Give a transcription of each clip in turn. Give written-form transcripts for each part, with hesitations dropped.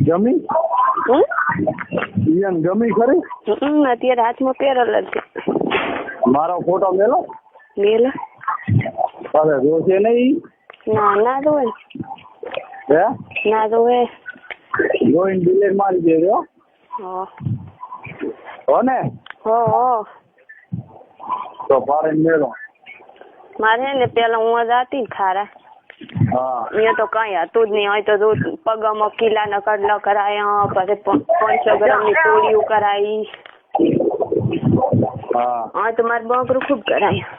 ગમી ઈયન ગમી ખરી? અત્યારે હાથમાં પહેરેલ જ છે. મારો ફોટો મેલો અરે જોશે નહીં? ના જોવે. હે ના જોવે. જોઈને ડિલીટ મારી દેજો. હો ને? હો તો પાડીને મેળો. મારે ને પેલા હું જ હતી ને ખારા. હા એ તો કઈ હતું જ નહીં. હોય તો પગમાં કિલ્લાના કડલા કરાયા, પછી 500 ગ્રામની તોડીઓ કરાઈ. હા તો મારે બકરું ખૂબ કરાયા.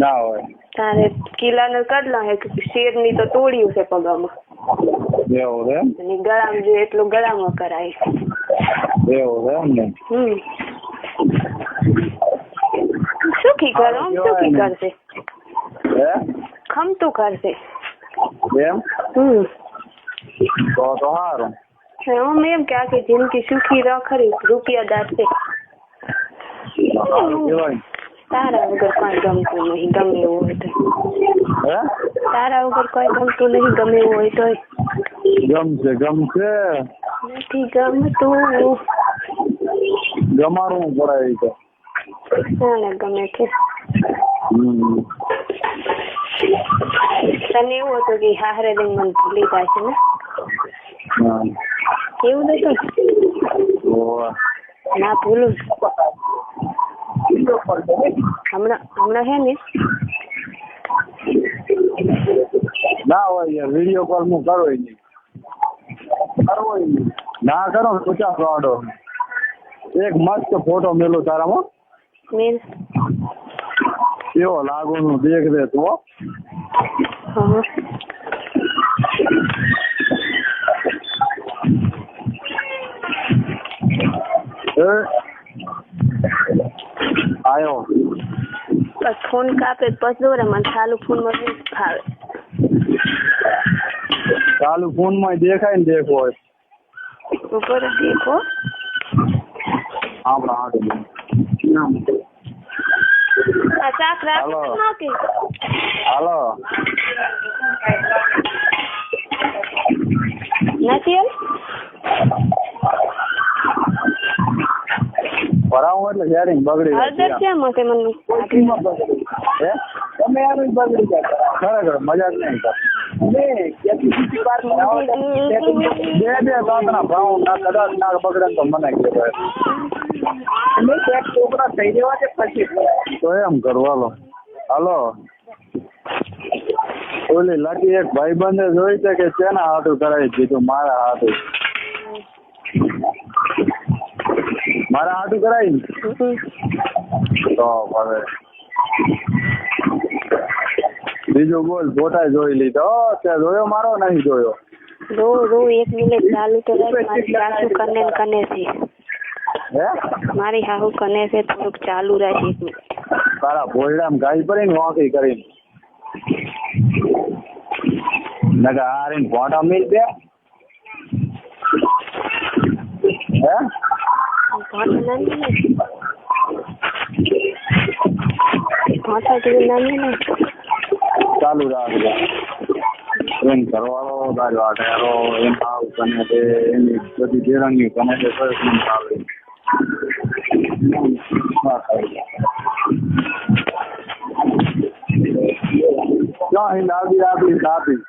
ના હોય તારે કિલ્લાના કડલા હે, શેરની તો તોડ્યું છે પગમાં. એવું છે? અને ગળામાં જોઈએ એટલું ગળામાં કરાય. એવું છે ને? સુખી કરો, સુખી કરશે. હે ખમતું કરશે એમ? તો સારું. હું એમ કે આખી જિંદગી સુખી રહ ખરી, રૂપિયાદાર છે. તારા વગર કોઈ ગમતું નહીં, ગમે એવું હોય તો. તારા વગર કોઈ ગમતું નહીં, ગમે એવું હોય તો. ગમશે નથી ગમતું. ગમાડવું પડે તો. ગમે છે. તને એવું હતું કે હારે લઈને મને ભૂલી જાય છે ને? એવું નતું? ના ભૂલું. હમણાં હે ને ના હોય વિડીયો કોલ હું કરો નહીં. ના કરો 50 વાળો. એક મસ્ત ફોટો મેલો તારામાં. મેલ કેવો લાગુ નું દેખ દે તો. આયો બસ ફોન કાપે પછી દોરે મને ચાલુ ફોન માં ખાવે. ચાલુ ફોન માં દેખાય ને દેખો ઉપર દેખો આપણા હાથ ચાક રાખો કે હાલો નથી ભરાવું એટલે શેરિંગ બગડી હળદર છે મને તમે યાર બગડી જાય ખરેખર મજાક નહીં કર. બે તાતના ભાવ ના કદાચ ના બગડે તો મને છોકરા થઈ જવા છે પછી તો એમ કરો. હાલો ઓલી લકી એક ભાઈબંધે જોઈ છે કે શેના હાથું કરાવી દીધું? મારા હાથું કરાવી તો હવે બીજું બોલ. ફોટા જોઈ લીધો? ત્યાં જોયો મારો? નહીં જોયો. રો 1 મિનિટ ચાલુ તો મારી સાસુ કને છે. હે મારી હાહુ કને છે, થોડુંક ચાલુ રાખ 1 મિનિટ. તારા ભોયડામાં ગાય પડીને વાંકી કરીને નકા હારીને ફોટા મિલ દે. હે ચાલુ રાખજો. એમ કરવાનો તારો આઠારો એમ આવ કને તે એની બધી દેરાણી કને તે સરસ મને આવે. ક્યાં લાવી કાપી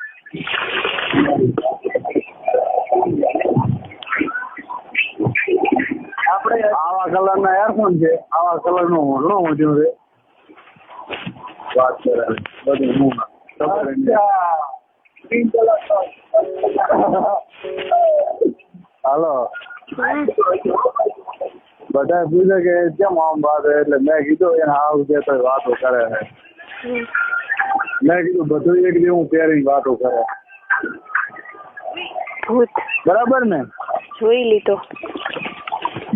આપણે આવા કલર ના એરફોન છે, આવા કલર નું ઘણો વધ્યું છે. વાત કરે બધું હાલો બધા પૂછે કે કેમ આમ વાત, એટલે મેં કીધું એને આવું છે તો વાતો કરે છે. મેં કીધું બધું એક જેવું પહેરીને વાતો કરે. બરાબર ને? જોઈ લીધો.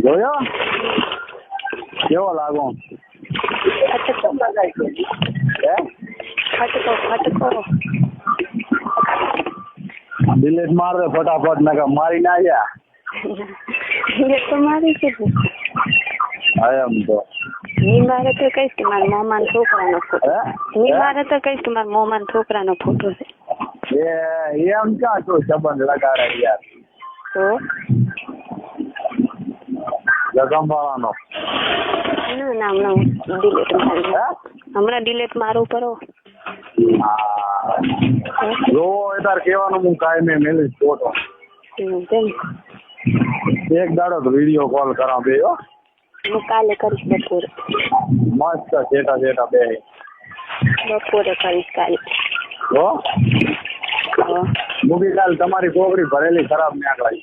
જોયો? કેવો લાગો? ફટકો ડિલીટ માર દે ફટાફટ, નકા મારી ના જા. તો મારી છે એમ તો મારે તો કઈશ કે મારા મોમાન છોકરાનો ફોટો. મારે તો કઈશ કે મારા મોમાન છોકરાનો ફોટો છે. એમ ક્યાં તો સંબંધ લગાડે યાર? તો જગમવાળાનો ના હમણાં ડિલેટ મારું કરો. જો એ તાર કહેવાનું હું કાંઈ મેલીશ ફોટો. એક દાડો તો વિડીયો કોલ કરા બે. હું કાલે કરીશ બપોરે. મસ્ત જેટા બે બપોરે કરીશ કાલે. મૂકી કાલ તમારી કોકડી ભરેલી ખરાબ નીકળાઈ.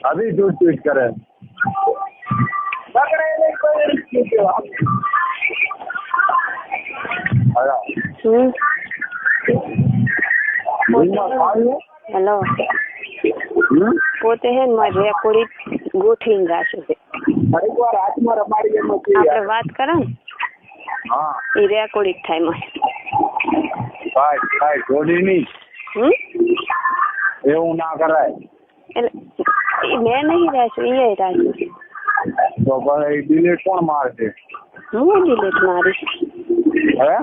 अभी ट्वीट करे હેલો પોતે હે ને મારી રેકોર્ડિંગ ગોઠવીને રાખ્યું છે. આપણે વાત કરે ને એ રેકોર્ડિંગ થાય કાંઈ જોડી નહીં એવું ના કરાય. એટલે મેં નહીં રાખ્યું એ રાખ્યું. તો ભાઈ ડિલીટ કોણ મારશે? હું ડિલીટ મારીશ. હે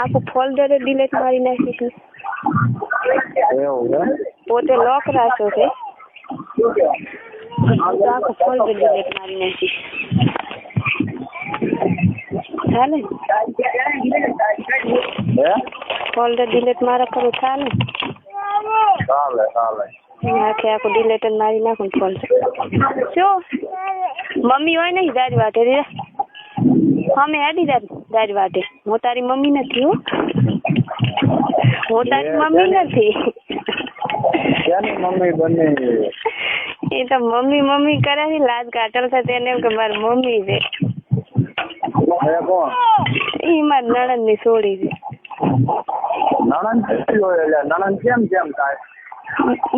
આખું ફોલ્ડર ડિલીટ મારી નાખીશ. એવું છે પોતે લોક રાખ્યો છે આખું ફોલ્ડર ડિલીટ મારી નાખીશ. ચાલે ફોલ્ડર ડિલીટ મારા કરું ચાલે આખું ડિલીટ મારી નાખું ફોલ્ડર. શું મમ્મી હોય નહીં દારી વાટે અમે હેડી દારી વાટે. હું તારી મમ્મી નથી. હું તારી મમ્મી નથી. મમ્મી બને એ તો મમ્મી કરે છે લાજ કાટલ છે તેને એમ કે મારી મમ્મી છે. એ મારી નણંદ ની છોડી છે. નણંદ કેમ થાય?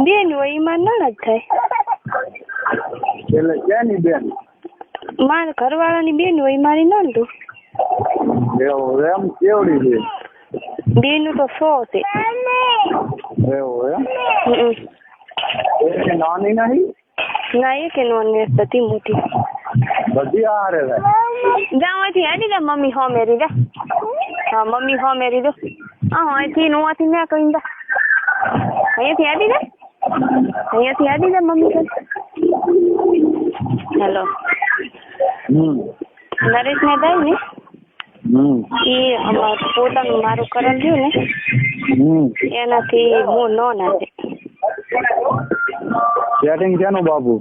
બેન હોય એ મારી નણંદ થાય. એટલે ક્યાંની બેન? મારા ઘરવાળાની બેન હોય મારી નણંદ. એવું એમ કેવડી છે? બેન તો 100 છે. એવું એમ નાની નહીં? ના એ કે નોની બધી મોટી બધી હારે જાઓ અહીંથી હેડી જા. મમ્મી હો મેરી જા. હા મમ્મી હો મેરી દો. અહીંથી નોથી મેં કહી દા અહીંયાથી હેડી જા. અહીંયાથી હેડી જા મમ્મી કહે. હેલો નરેશ ને થાય ને એ પોતાનું મારું કરેલ થયું ને એનાથી હું ન નાખે. સેટિંગ છે બાબુ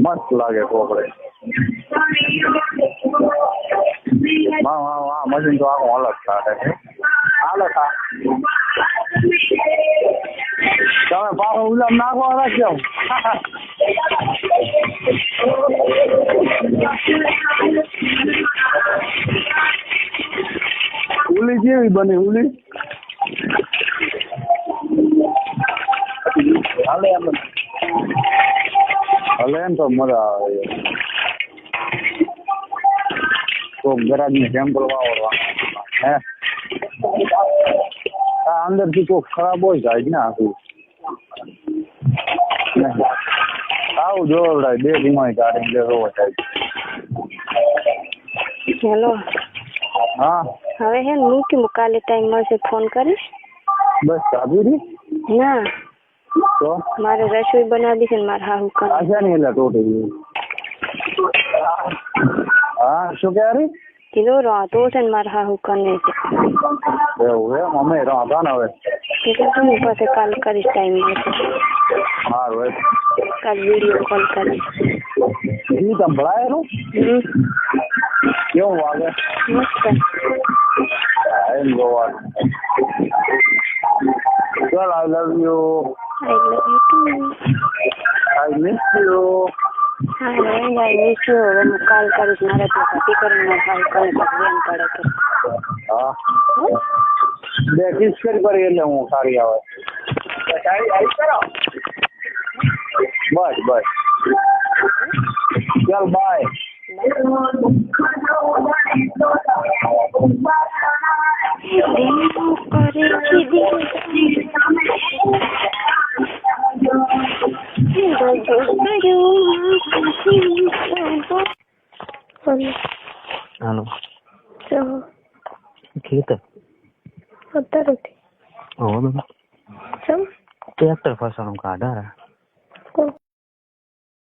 મસ્ત લાગે કોકડે. મશીન તો આખું અલગ થાય. હાલો તમે પાછો ઉલામ નાખવા રાખજો. ઉલી કેવી બની? ઉલી હાલે એમ તો મજા આવે. કોક ગરાજ ને સેમ્પલ વાવડવા હે અંદર થી કોક ખરાબ હોય જાય ને આખું આવું જોવડાય 2 ધીમાઈ ગાડી લેવો થાય. હેલો હા હવે હે મૂકી કાલે ટાઈમ મળશે ફોન કરીશ. બસ સાબુરી ના તો મારે રસોઈ બનાવી છે ને મારે હાહુ કરે. આશા નહીં એટલે ટોટી. હા શું કહે રી? કીધું રાતો છે ને મારે હાહુ કરે છે. એવું એમ અમે રાતા ને હવે કીધું તું પાસે કાલ કરીશ ટાઈમ મળશે. સારું કાલ વિડીયો કોલ કરીશ. ઈ સંભળાયેલું કેવું વાગે? મસ્ત એમ જોવાનું. ચાલ I love you. I love you too. I miss you. હા આઈ મિસ યુ. હવે હું કાલ કરીશ. મારે તો પતિ કરીને કાલ કરે તો બેન પડે તો હા 2 કિસ કરી એટલે હું સારી આવે. બસ ચાલ બાય. હાલો ખેતર અત્યારેથી હવે ચમ ટ્રેક્ટર ફસાણું કાઢા કોણ